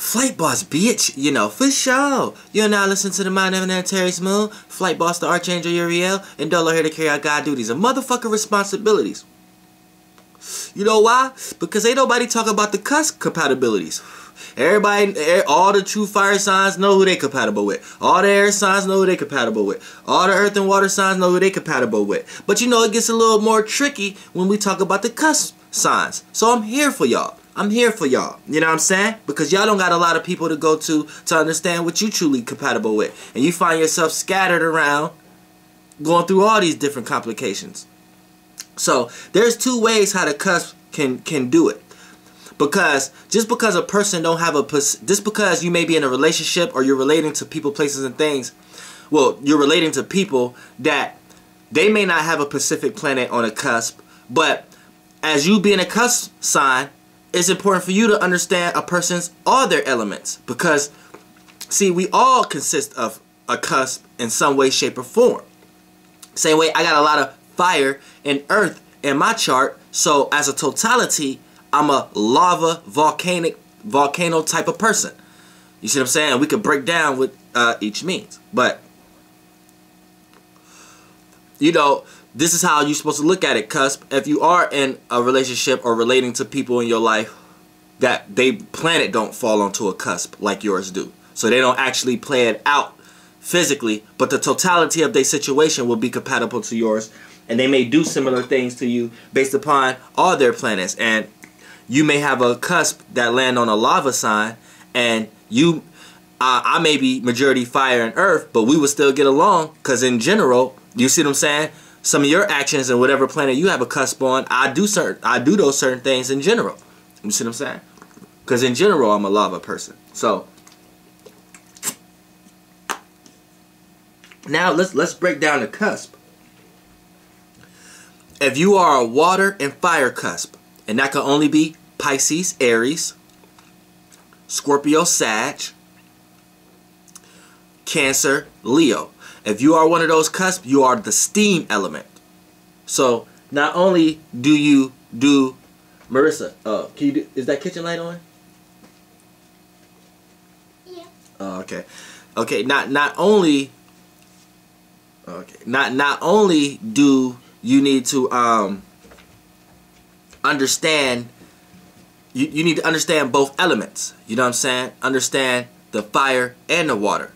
Flight boss, bitch. You know, for sure. You're now listening to the Mind of an Aries Moon. Flight boss, the Archangel Uriel, and Dolo here to carry out God duties and motherfucking responsibilities. You know why? Because ain't nobody talk about the Cusp compatibilities. Everybody, all the true fire signs know who they compatible with. All the air signs know who they compatible with. All the earth and water signs know who they compatible with. But you know, it gets a little more tricky when we talk about the Cusp signs. So I'm here for y'all. I'm here for y'all. You know what I'm saying? Because y'all don't got a lot of people to go to understand what you truly compatible with. And you find yourself scattered around going through all these different complications. So there's two ways how the cusp can do it. Because just because a person don't have just because you may be in a relationship or you're relating to people, places, and things, well, you're relating to people that they may not have a Pacific planet on a cusp, but as you being a cusp sign, it's important for you to understand a person's all their elements. Because, see, we all consist of a cusp in some way, shape, or form. Same way, I got a lot of fire and earth in my chart, so as a totality, I'm a lava, volcano type of person. You see what I'm saying? We could break down what each means. But, you know, this is how you're supposed to look at it, Cusp. If you are in a relationship or relating to people in your life that they planet don't fall onto a cusp like yours do. So they don't actually play it out physically, but the totality of their situation will be compatible to yours. And they may do similar things to you based upon all their planets. And you may have a cusp that land on a lava sign, and you, I may be majority fire and earth, but we would still get along because in general, you see what I'm saying? Some of your actions and whatever planet you have a cusp on, I do those certain things in general. You see what I'm saying? Because in general, I'm a lava person. So now let's break down the cusp. If you are a water and fire cusp, and that can only be Pisces, Aries, Scorpio, Sag, Cancer, Leo. If you are one of those cusps, you are the steam element. So not only do you do, Marissa, can you do, is that kitchen light on? Yeah. Oh, okay. Okay, not only do you need to understand, you need to understand both elements. You know what I'm saying? Understand the fire and the water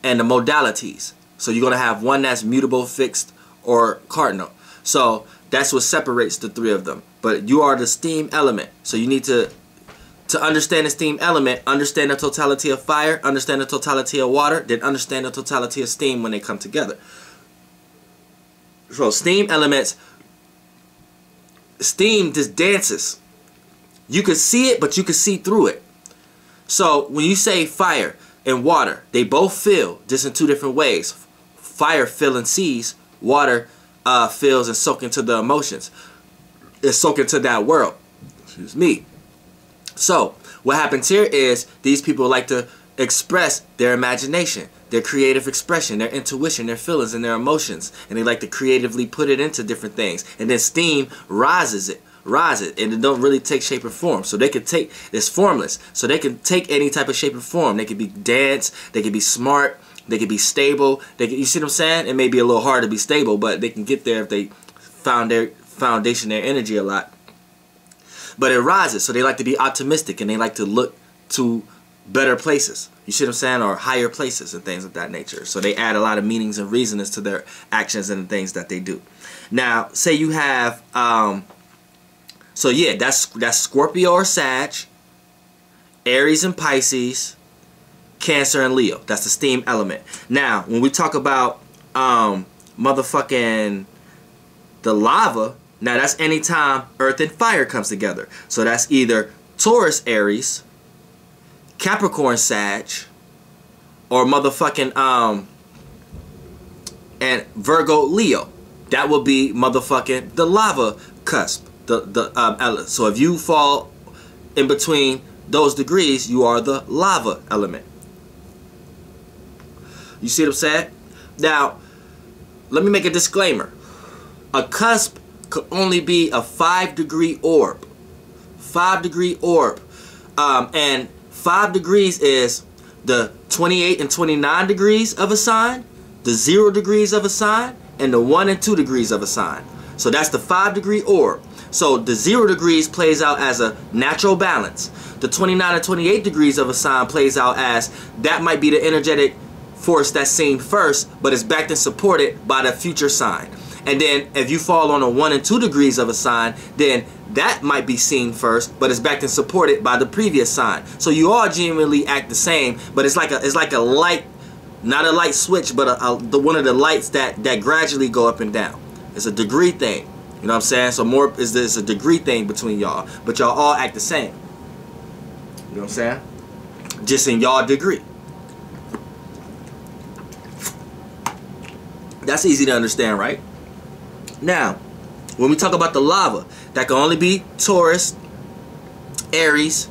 and the modalities. So you're going to have one that's mutable, fixed, or cardinal. So that's what separates the three of them. But you are the steam element. So you need to understand the steam element, understand the totality of fire, understand the totality of water, then understand the totality of steam when they come together. So steam elements, steam just dances. You can see it, but you can see through it. So when you say fire and water, they both feel, just in two different ways. Fire feels and sees, water feels and soaks into the emotions. It's soaked into that world. Excuse me. So what happens here is these people like to express their imagination, their creative expression, their intuition, their feelings, and their emotions. And they like to creatively put it into different things. And then steam rises it, and it don't really take shape or form. So they can take, it's formless. So they can take any type of shape or form. They can be dance, they can be smart, they can be stable. They can, you see what I'm saying? It may be a little hard to be stable, but they can get there if they found their foundation, their energy a lot. But it rises, so they like to be optimistic and they like to look to better places. You see what I'm saying? Or higher places and things of that nature. So they add a lot of meanings and reasonings to their actions and the things that they do. Now, say you have, so yeah, that's Scorpio or Sag, Aries and Pisces, Cancer and Leo. That's the steam element. Now, when we talk about motherfucking the lava, now that's anytime earth and fire comes together. So that's either Taurus, Aries, Capricorn, Sag, or motherfucking and Virgo, Leo. That would be motherfucking the lava cusp. So if you fall in between those degrees, you are the lava element. You see what I'm saying? Now, let me make a disclaimer. A cusp could only be a 5-degree orb. 5-degree orb. And 5 degrees is the 28 and 29 degrees of a sign, the 0 degrees of a sign, and the 1 and 2 degrees of a sign. So that's the 5-degree orb. So the 0 degrees plays out as a natural balance. The 29 and 28 degrees of a sign plays out as that might be the energetic force that's seen first, but is backed and supported by the future sign. And then if you fall on the 1 and 2 degrees of a sign, then that might be seen first, but it's backed and supported by the previous sign. So you all genuinely act the same, but it's like a light, not a light switch, but one of the lights that gradually go up and down. It's a degree thing. You know what I'm saying? So more is this a degree thing between y'all, but y'all all act the same. You know what I'm saying? Just in y'all degree. That's easy to understand, right? Now, when we talk about the lava, that can only be Taurus, Aries,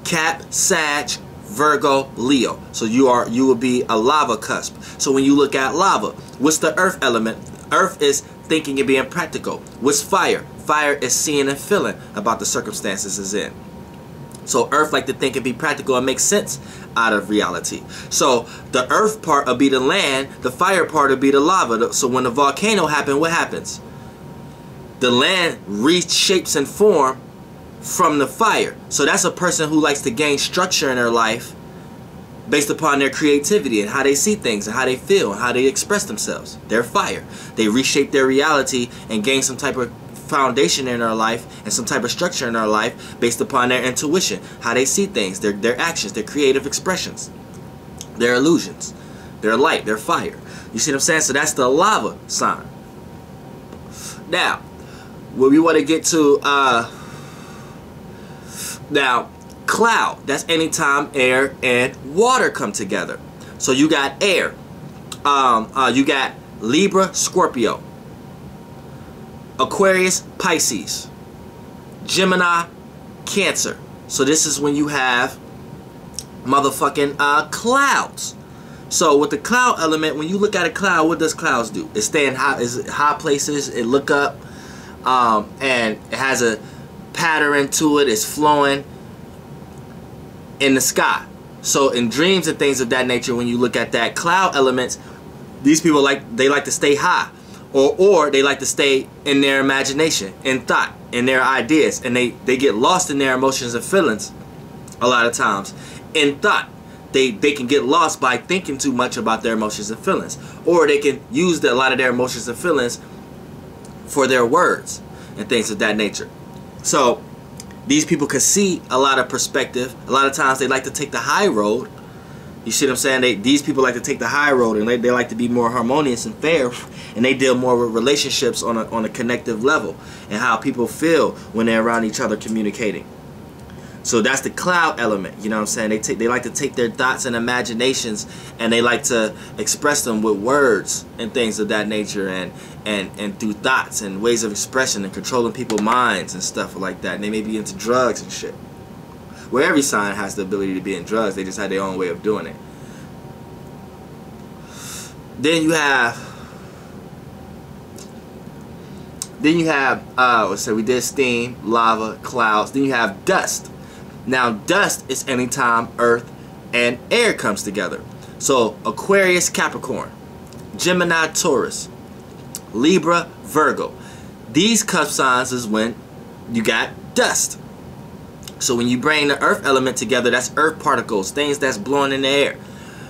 Cap, Sag, Virgo, Leo. So you will be a lava cusp. So when you look at lava, what's the earth element? Earth is thinking and being practical. What's fire? Fire is seeing and feeling about the circumstances it's in. So earth like to think and be practical and make sense out of reality. So the earth part will be the land, the fire part will be the lava. So when the volcano happens, what happens? The land reshapes and form from the fire. So that's a person who likes to gain structure in their life based upon their creativity and how they see things and how they feel and how they express themselves. They're fire. They reshape their reality and gain some type of foundation in their life and some type of structure in their life based upon their intuition, how they see things, their actions, their creative expressions, their illusions, their light, their fire. You see what I'm saying? So that's the lava sign. Now, what we want to get to, now, cloud, that's anytime air and water come together. So you got air, you got Libra, Scorpio, Aquarius, Pisces, Gemini, Cancer. So this is when you have motherfucking clouds. So with the cloud element, when you look at a cloud, what does clouds do? It stay in high places, it look up, and it has a pattern to it, it's flowing in the sky. So in dreams and things of that nature, when you look at that cloud elements, these people like to stay high. Or they like to stay in their imagination, in thought, in their ideas, and they get lost in their emotions and feelings a lot of times. In thought, they can get lost by thinking too much about their emotions and feelings, or they can use a lot of their emotions and feelings for their words and things of that nature. So these people can see a lot of perspective. A lot of times they like to take the high road. You see what I'm saying? These people like to take the high road, and they like to be more harmonious and fair, and they deal more with relationships on a connective level and how people feel when they're around each other communicating. So that's the cloud element. You know what I'm saying? They like to take their thoughts and imaginations, and they like to express them with words and things of that nature, and through thoughts and ways of expression and controlling people's minds and stuff like that. And they may be into drugs and shit. Where every sign has the ability to be in drugs, they just have their own way of doing it. Then you have so we did steam, lava, clouds. Then you have dust. Now dust is anytime earth and air comes together. So Aquarius, Capricorn, Gemini, Taurus, Libra, Virgo. These cusp signs is when you got dust. So when you bring the earth element together, that's earth particles, things that's blowing in the air.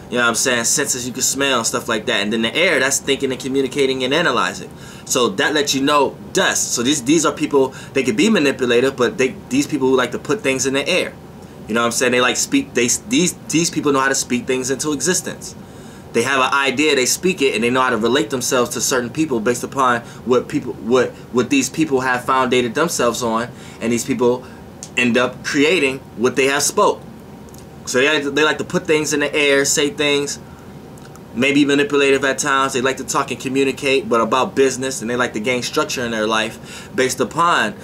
You know what I'm saying? Senses you can smell and stuff like that. And then the air, that's thinking and communicating and analyzing. So that lets you know dust. So these are people, they can be manipulative, but these people who like to put things in the air. You know what I'm saying? They like speak, these people know how to speak things into existence. They have an idea, they speak it, and they know how to relate themselves to certain people based upon what these people have foundated themselves on, and these people end up creating what they have spoke. So they like to put things in the air, say things, maybe manipulative at times. They like to talk and communicate, but about business, and they like to gain structure in their life based upon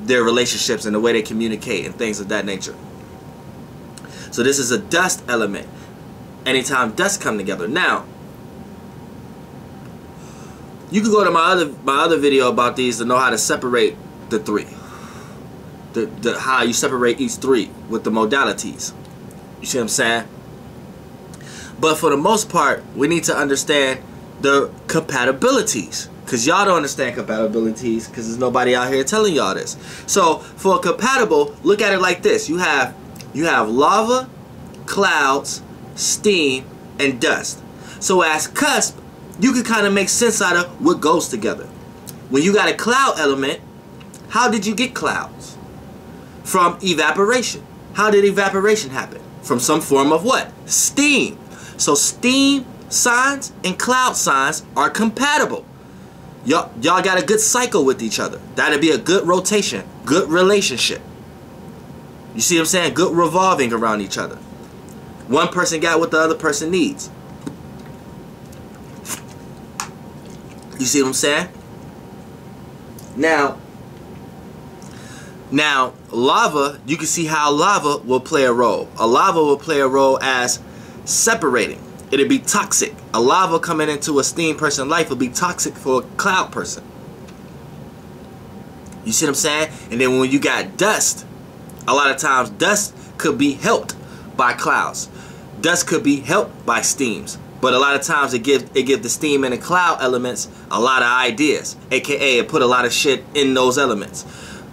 their relationships and the way they communicate and things of that nature. So this is a dust element. Anytime dust come together. Now, you can go to my other video about these to know how to separate the three. how you separate each three with the modalities. You see what I'm saying? But for the most part, we need to understand the compatibilities, because y'all don't understand compatibilities because there's nobody out here telling y'all this. So for a compatible, look at it like this. You have lava, clouds, steam, and dust. So as cusp, you can kind of make sense out of what goes together. When you got a cloud element, how did you get clouds? From evaporation. How did evaporation happen? From some form of what? Steam. So steam signs and cloud signs are compatible. Y'all got a good cycle with each other. That'd be a good rotation, good relationship. You see what I'm saying? Good revolving around each other. One person got what the other person needs. You see what I'm saying? Now, lava, you can see how lava will play a role. A lava will play a role as separating. It'll be toxic. A lava coming into a steam person's life will be toxic for a cloud person. You see what I'm saying? And then when you got dust, a lot of times dust could be helped by clouds. Dust could be helped by steams. But a lot of times it gives the steam and the cloud elements a lot of ideas. AKA it put a lot of shit in those elements.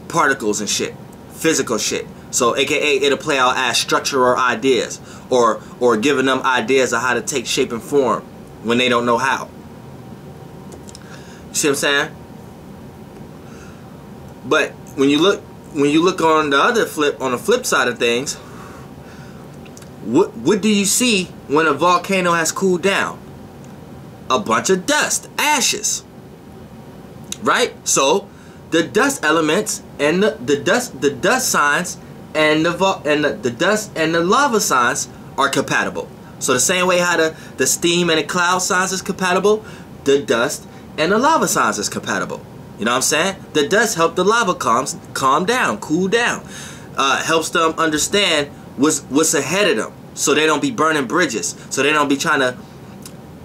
Particles and shit. Physical shit. So AKA it'll play out as structure or ideas. Or giving them ideas of how to take shape and form when they don't know how. You see what I'm saying? But when you look on the flip side of things, what do you see when a volcano has cooled down? A bunch of dust, ashes. Right? So the dust elements and the dust signs and the dust and the lava signs are compatible. So the same way how the steam and the cloud signs is compatible, the dust and the lava signs is compatible. You know what I'm saying? The dust help the lava calm down, cool down. Helps them understand what's ahead of them, so they don't be burning bridges, so they don't be trying to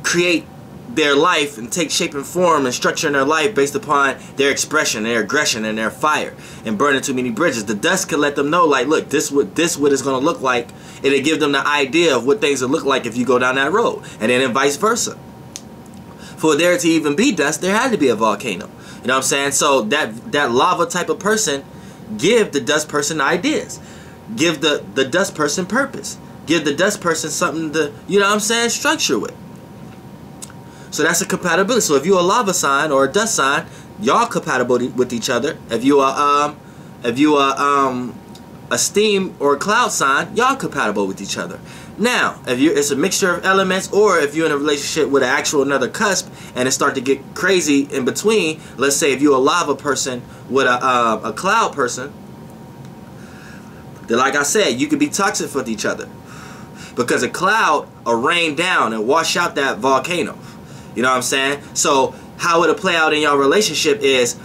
create their life and take shape and form and structure in their life based upon their expression, their aggression, and their fire, and burning too many bridges. The dust can let them know, like, look, this what it's going to look like. It'll give them the idea of what things will look like if you go down that road, and then vice versa. For there to even be dust, there had to be a volcano. You know what I'm saying? So that lava type of person give the dust person ideas, give the dust person purpose, give the dust person something to, you know what I'm saying, structure with. So that's a compatibility. So if you're a lava sign or a dust sign, y'all compatible with each other. If you are a steam or a cloud sign, y'all compatible with each other. Now, if it's a mixture of elements, or if you're in a relationship with an actual another cusp and it start to get crazy in between, let's say if you're a lava person with a cloud person, then like I said, you could be toxic with each other, because a cloud will rain down and wash out that volcano. You know what I'm saying? So how it'll play out in your relationship is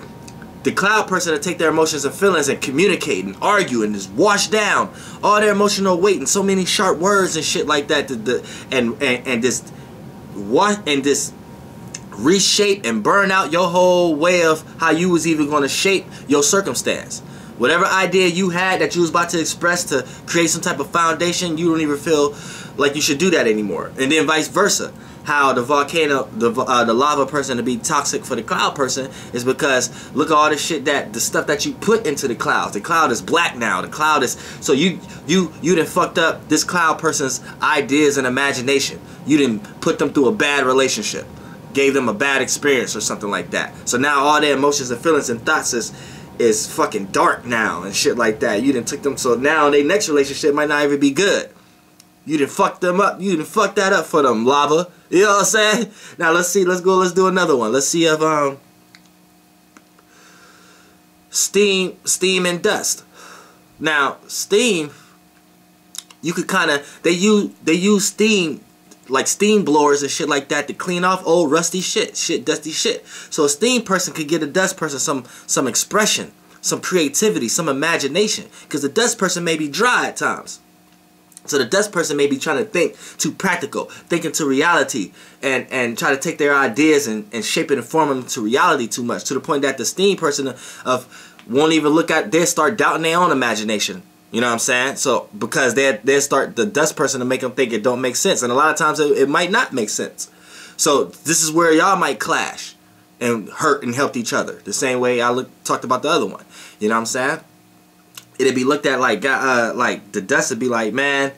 the cloud person will take their emotions and feelings and communicate and argue and just wash down all their emotional weight and so many sharp words and shit like that, and just reshape and burn out your whole way of how you was even going to shape your circumstance. Whatever idea you had that you was about to express to create some type of foundation, you don't even feel like you should do that anymore. And then vice versa. How the volcano, the lava person to be toxic for the cloud person is because look at all the shit the stuff that you put into the clouds. The cloud is black now. The cloud is, so you done fucked up this cloud person's ideas and imagination. You didn't put them through a bad relationship, gave them a bad experience or something like that. So now all their emotions and feelings and thoughts is fucking dark now and shit like that. You done took them, so now their next relationship might not even be good. You done fucked them up. You done fucked that up for them, lava. You know what I'm saying? Now let's see. Let's do another one. Let's see if steam and dust. Now steam, you could kind of they use steam, like steam blowers and shit like that, to clean off old rusty shit, dusty shit. So a steam person could give a dust person some expression, some creativity, some imagination, because the dust person may be dry at times. So the dust person may be trying to think too practical, thinking to reality, and try to take their ideas and shape it and form them to reality too much, to the point that the steam person of won't even look at, they start doubting their own imagination. You know what I'm saying? So because they start the dust person to make them think it don't make sense, and a lot of times it might not make sense. So this is where y'all might clash and hurt and help each other, the same way I talked about the other one. You know what I'm saying? It'd be looked at like the dust would be like, man,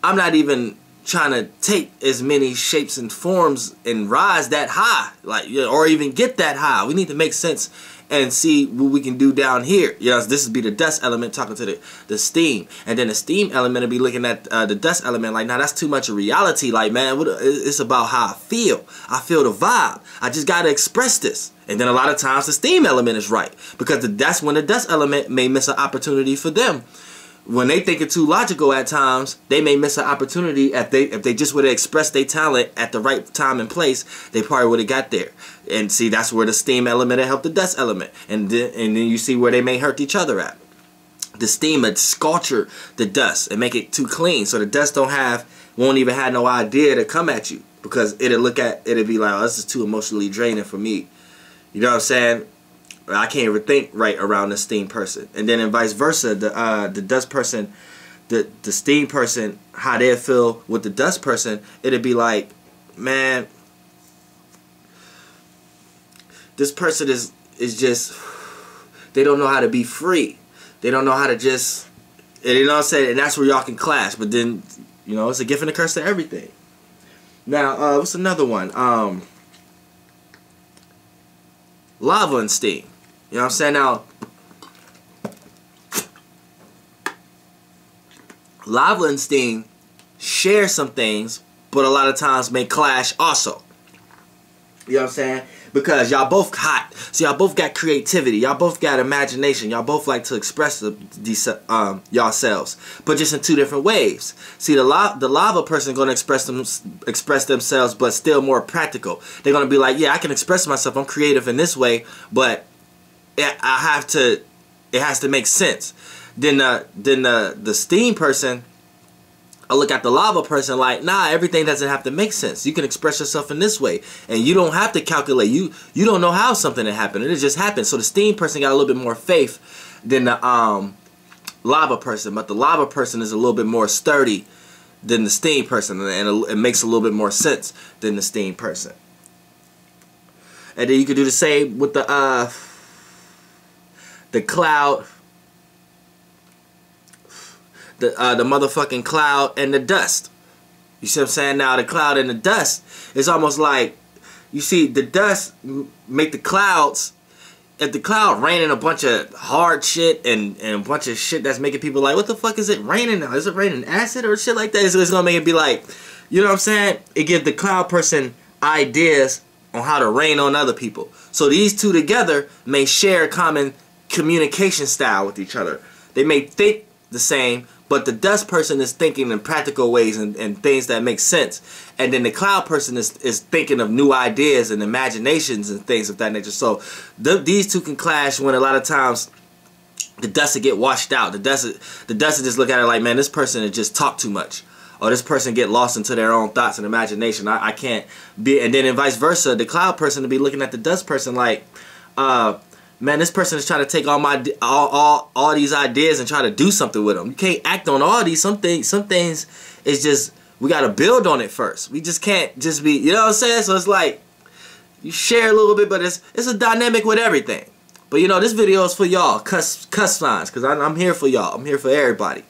I'm not even trying to take as many shapes and forms and rise that high, like, or even get that high. We need to make sense and see what we can do down here. You know, this would be the dust element talking to the steam, and then the steam element will be looking at the dust element like, nah, that's too much of reality. Like, man, it's about how I feel. I feel the vibe. I just gotta express this. And then a lot of times the steam element is right, because that's when the dust element may miss an opportunity for them. When they think it's too logical at times, they may miss an opportunity. If they just would have expressed their talent at the right time and place, they probably would have got there. And see, that's where the steam element will help the dust element. And then you see where they may hurt each other at. The steam would sculpture the dust and make it too clean, so the dust won't even have no idea to come at you, because it'll be like, oh, this is too emotionally draining for me. You know what I'm saying? I can't even think right around the steam person. And then vice versa, the dust person, the steam person, how they feel with the dust person, it'd be like, man, this person is just, they don't know how to be free. They don't know how to just, and you know what I'm saying? And that's where y'all can clash. But then, you know, it's a gift and a curse to everything. Now, what's another one? Lava and steam. You know what I'm saying? Now, lava and steam share some things, but a lot of times may clash also. You know what I'm saying? Because y'all both hot. So y'all both got creativity. Y'all both got imagination. Y'all both like to express yourselves, but just in two different ways. See, the lava person going to express themselves, but still more practical. They're going to be like, yeah, I can express myself. I'm creative in this way, but it has to make sense. Then the steam person, I look at the lava person like, nah, everything doesn't have to make sense. You can express yourself in this way, and you don't have to calculate. You don't know how something happened. It just happened. So the steam person got a little bit more faith than the lava person, but the lava person is a little bit more sturdy than the steam person, and it makes a little bit more sense than the steam person. And then you could do the same with the cloud. The motherfucking cloud and the dust. You see what I'm saying? Now the cloud and the dust is almost like, you see, the dust make the clouds. If the cloud raining a bunch of hard shit and a bunch of shit that's making people like, what the fuck is it raining now? Is it raining acid or shit like that? So it's gonna make it be like, you know what I'm saying? It gives the cloud person ideas on how to rain on other people. So these two together may share a common communication style with each other. They may think the same, but the dust person is thinking in practical ways and things that make sense. And then the cloud person is thinking of new ideas and imaginations and things of that nature. So these two can clash when a lot of times the dust will get washed out. The dust will just look at it like, man, this person has just talked too much. Or this person get lost into their own thoughts and imagination. I can't be. And then vice versa, the cloud person to be looking at the dust person like, man, this person is trying to take all these ideas and try to do something with them. You can't act on all these. Some things is just, we got to build on it first. We just can't just be, you know what I'm saying? So it's like, you share a little bit, but it's a dynamic with everything. But you know, this video is for y'all, cusp signs, because I'm here for y'all. I'm here for everybody.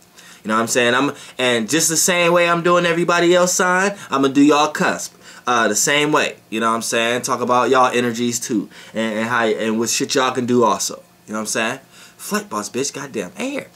You know what I'm saying? And just the same way I'm doing everybody else sign, I'm going to do y'all cusp. The same way, you know what I'm saying? Talk about y'all energies too, and what shit y'all can do also. You know what I'm saying? Flight boss, bitch, goddamn air.